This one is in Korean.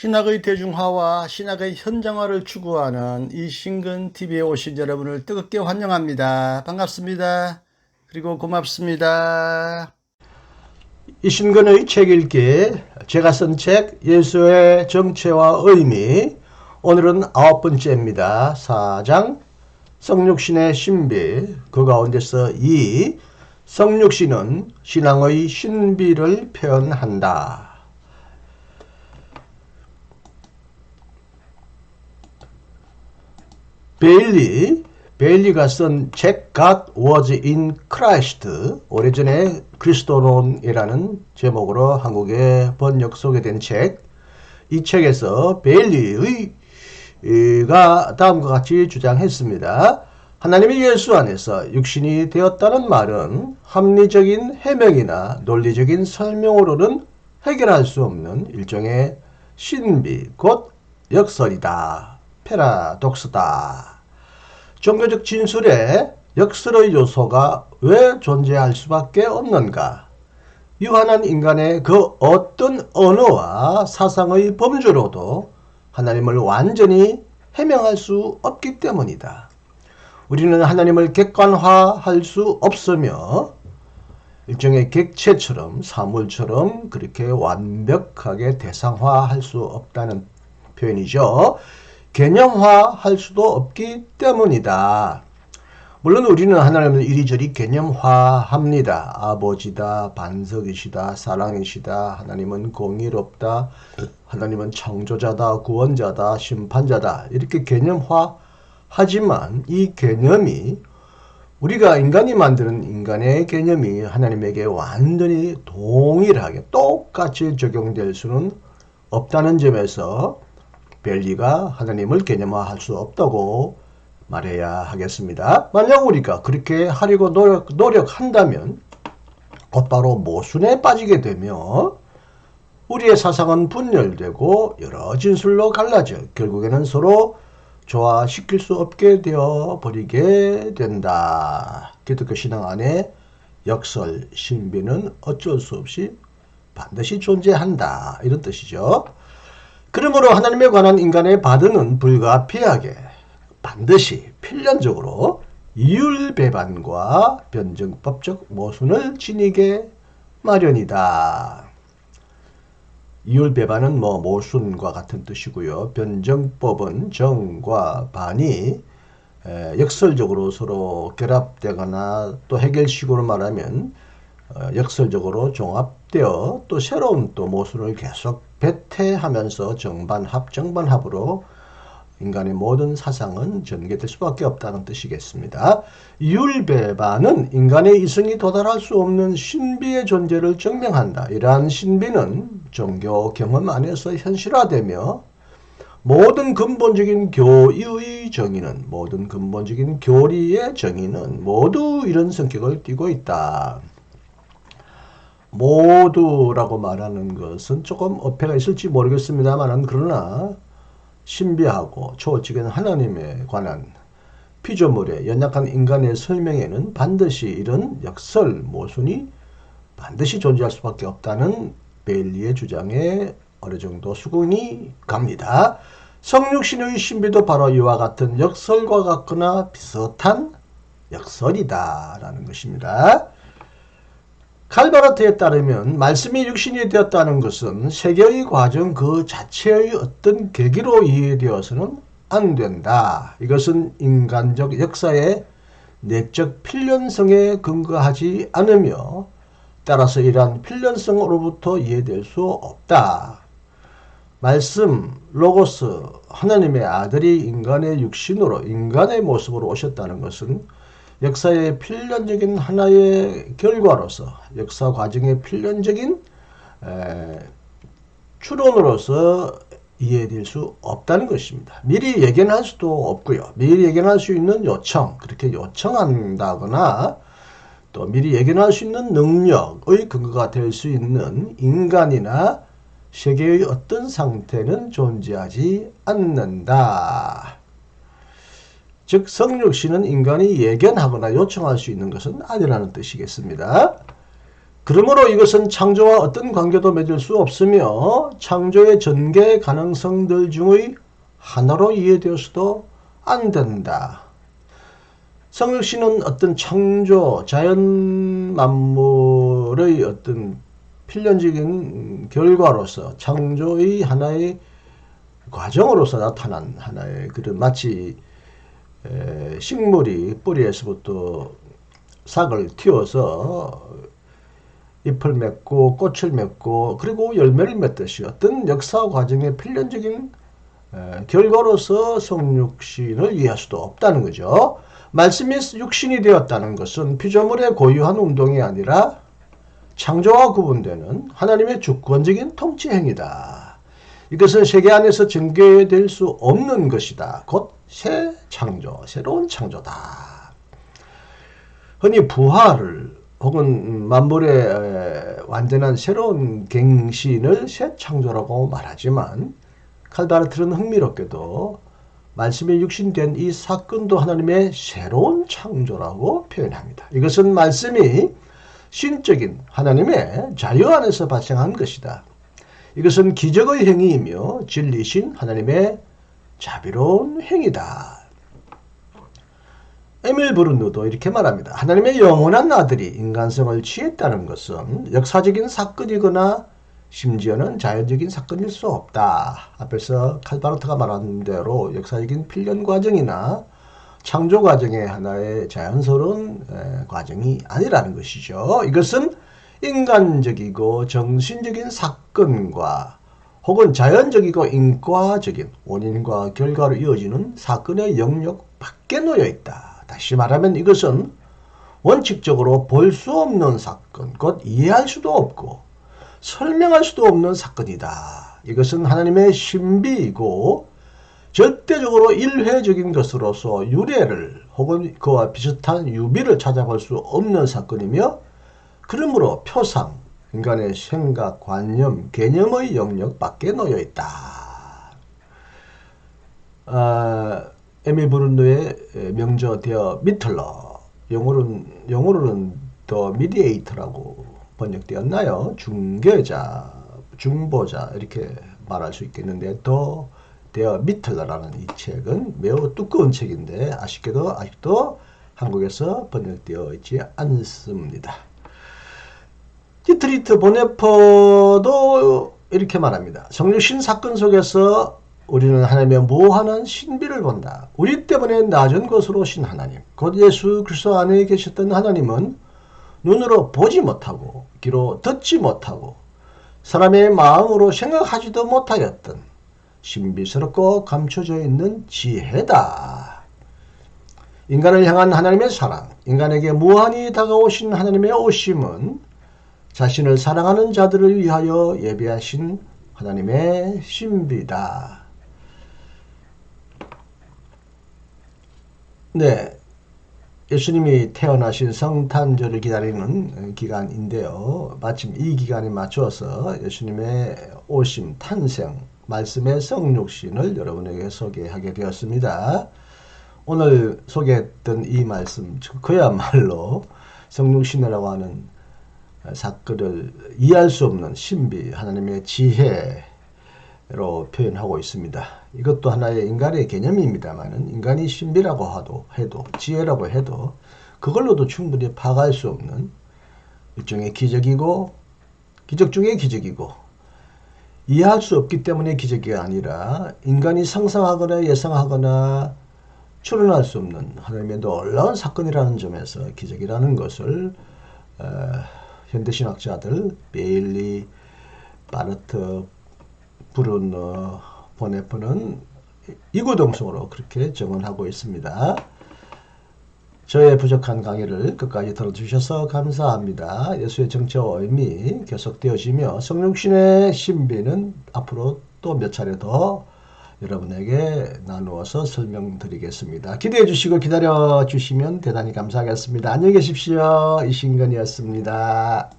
신학의 대중화와 신학의 현장화를 추구하는 이신근TV에 오신 여러분을 뜨겁게 환영합니다. 반갑습니다. 그리고 고맙습니다. 이신근의 책 읽기, 제가 쓴 책 예수의 정체와 의미, 오늘은 9번째입니다. 4장 성육신의 신비, 그 가운데서 2, 성육신은 신앙의 신비를 표현한다. 베일리가 쓴 책 God was in Christ, 오래전에 그리스도론이라는 제목으로 한국에 번역 소개된 책. 이 책에서 베일리가 다음과 같이 주장했습니다. 하나님의 예수 안에서 육신이 되었다는 말은 합리적인 해명이나 논리적인 설명으로는 해결할 수 없는 일종의 신비, 곧 역설이다. 패러독스다. 종교적 진술에 역설의 요소가 왜 존재할 수밖에 없는가? 유한한 인간의 그 어떤 언어와 사상의 범주로도 하나님을 완전히 해명할 수 없기 때문이다. 우리는 하나님을 객관화할 수 없으며 일종의 객체처럼 사물처럼 그렇게 완벽하게 대상화할 수 없다는 표현이죠. 개념화할 수도 없기 때문이다. 물론 우리는 하나님을 이리저리 개념화합니다. 아버지다, 반석이시다, 사랑이시다, 하나님은 공의롭다, 하나님은 창조자다, 구원자다, 심판자다, 이렇게 개념화하지만 이 개념이 우리가 인간이 만드는 인간의 개념이 하나님에게 완전히 동일하게 똑같이 적용될 수는 없다는 점에서 베일리가 하나님을 개념화할 수 없다고 말해야 하겠습니다. 만약 우리가 그렇게 하려고 노력한다면 곧바로 모순에 빠지게 되며 우리의 사상은 분열되고 여러 진술로 갈라져 결국에는 서로 조화시킬 수 없게 되어 버리게 된다. 기독교 신앙 안에 역설, 신비는 어쩔 수 없이 반드시 존재한다. 이런 뜻이죠. 그러므로 하나님에 관한 인간의 바드는 불가피하게 반드시 필연적으로 이율배반과 변증법적 모순을 지니게 마련이다. 이율배반은 모순과 같은 뜻이고요. 변증법은 정과 반이 역설적으로 서로 결합되거나 또 해결식으로 말하면 역설적으로 종합되어 또 새로운 또 모순을 계속 배태하면서 정반합으로 인간의 모든 사상은 전개될 수밖에 없다는 뜻이겠습니다. 이율배반은 인간의 이성이 도달할 수 없는 신비의 존재를 증명한다. 이러한 신비는 종교 경험 안에서 현실화되며 모든 근본적인 교의의 정의는, 모든 근본적인 교리의 정의는 모두 이런 성격을 띠고 있다. 모두라고 말하는 것은 조금 어폐가 있을지 모르겠습니다만 그러나 신비하고 초월적인 하나님에 관한 피조물의 연약한 인간의 설명에는 반드시 이런 역설, 모순이 반드시 존재할 수밖에 없다는 베일리의 주장에 어느 정도 수긍이 갑니다. 성육신의 신비도 바로 이와 같은 역설과 같거나 비슷한 역설이다 라는 것입니다. 칼바르트에 따르면 말씀이 육신이 되었다는 것은 세계의 과정 그 자체의 어떤 계기로 이해되어서는 안 된다. 이것은 인간적 역사의 내적 필연성에 근거하지 않으며 따라서 이러한 필연성으로부터 이해될 수 없다. 말씀, 로고스, 하나님의 아들이 인간의 육신으로 인간의 모습으로 오셨다는 것은 역사의 필연적인 하나의 결과로서 역사 과정의 필연적인 추론으로서 이해될 수 없다는 것입니다. 미리 예견할 수도 없고요. 미리 예견할 수 있는 요청, 그렇게 요청한다거나 또 미리 예견할 수 있는 능력의 근거가 될 수 있는 인간이나 세계의 어떤 상태는 존재하지 않는다. 즉 성육신은 인간이 예견하거나 요청할 수 있는 것은 아니라는 뜻이겠습니다. 그러므로 이것은 창조와 어떤 관계도 맺을 수 없으며 창조의 전개 가능성들 중의 하나로 이해되어서도 안 된다. 성육신은 어떤 창조, 자연 만물의 어떤 필연적인 결과로서 창조의 하나의 과정으로서 나타난 하나의 그런 마치 식물이 뿌리에서부터 싹을 틔워서 잎을 맺고 꽃을 맺고 그리고 열매를 맺듯이 어떤 역사 과정의 필연적인 결과로서 성육신을 이해할 수도 없다는 거죠. 말씀이 육신이 되었다는 것은 피조물의 고유한 운동이 아니라 창조와 구분되는 하나님의 주권적인 통치 행위다. 이것은 세계 안에서 전개될 수 없는 것이다. 곧 새 창조, 새로운 창조다. 흔히 부활을 혹은 만물의 완전한 새로운 갱신을 새 창조라고 말하지만 칼바르트는 흥미롭게도 말씀이 육신된 이 사건도 하나님의 새로운 창조라고 표현합니다. 이것은 말씀이 신적인 하나님의 자유 안에서 발생한 것이다. 이것은 기적의 행위이며 진리신 하나님의 자비로운 행위다. 에밀 브룬노도 이렇게 말합니다. 하나님의 영원한 아들이 인간성을 취했다는 것은 역사적인 사건이거나 심지어는 자연적인 사건일 수 없다. 앞에서 칼바르트가 말한 대로 역사적인 필연 과정이나 창조 과정의 하나의 자연스러운 과정이 아니라는 것이죠. 이것은 인간적이고 정신적인 사건과 혹은 자연적이고 인과적인 원인과 결과로 이어지는 사건의 영역 밖에 놓여 있다. 다시 말하면 이것은 원칙적으로 볼 수 없는 사건, 곧 이해할 수도 없고 설명할 수도 없는 사건이다. 이것은 하나님의 신비이고 절대적으로 일회적인 것으로서 유래를 혹은 그와 비슷한 유비를 찾아볼 수 없는 사건이며 그러므로 표상, 인간의 생각, 관념, 개념의 영역 밖에 놓여 있다. 에밀 브룬노의 명저 데어 미틀러, 영어로는 더 미디에이터라고 번역되었나요? 중개자, 중보자 이렇게 말할 수 있겠는데 더 데어 미틀러라는 이 책은 매우 두꺼운 책인데 아쉽게도 아직도 한국에서 번역되어 있지 않습니다. 디트리트 보네퍼도 이렇게 말합니다. 성육신 사건 속에서 우리는 하나님의 무한한 신비를 본다. 우리 때문에 낮은 것으로 오신 하나님, 곧 예수 그리스도 안에 계셨던 하나님은 눈으로 보지 못하고 귀로 듣지 못하고 사람의 마음으로 생각하지도 못하였던 신비스럽고 감춰져 있는 지혜다. 인간을 향한 하나님의 사랑, 인간에게 무한히 다가오신 하나님의 오심은 자신을 사랑하는 자들을 위하여 예비하신 하나님의 신비다. 네, 예수님이 태어나신 성탄절을 기다리는 기간인데요. 마침 이 기간에 맞춰서 예수님의 오심, 탄생, 말씀의 성육신을 여러분에게 소개하게 되었습니다. 오늘 소개했던 이 말씀, 그야말로 성육신이라고 하는 사건을 이해할 수 없는 신비, 하나님의 지혜로 표현하고 있습니다. 이것도 하나의 인간의 개념입니다만 인간이 신비라고 해도 지혜라고 해도 그걸로도 충분히 파악할 수 없는 일종의 기적이고 기적 중의 기적이고 이해할 수 없기 때문에 기적이 아니라 인간이 상상하거나 예상하거나 추론할 수 없는 하나님의 놀라운 사건이라는 점에서 기적이라는 것을 현대신학자들 베일리, 바르트, 브룬노, 보네프는 이구동성으로 그렇게 정언하고 있습니다. 저의 부족한 강의를 끝까지 들어주셔서 감사합니다. 예수의 정체와 의미 계속되어지며 성육신의 신비는 앞으로 또 몇 차례 더 여러분에게 나누어서 설명드리겠습니다. 기대해 주시고 기다려 주시면 대단히 감사하겠습니다. 안녕히 계십시오. 이신근이었습니다.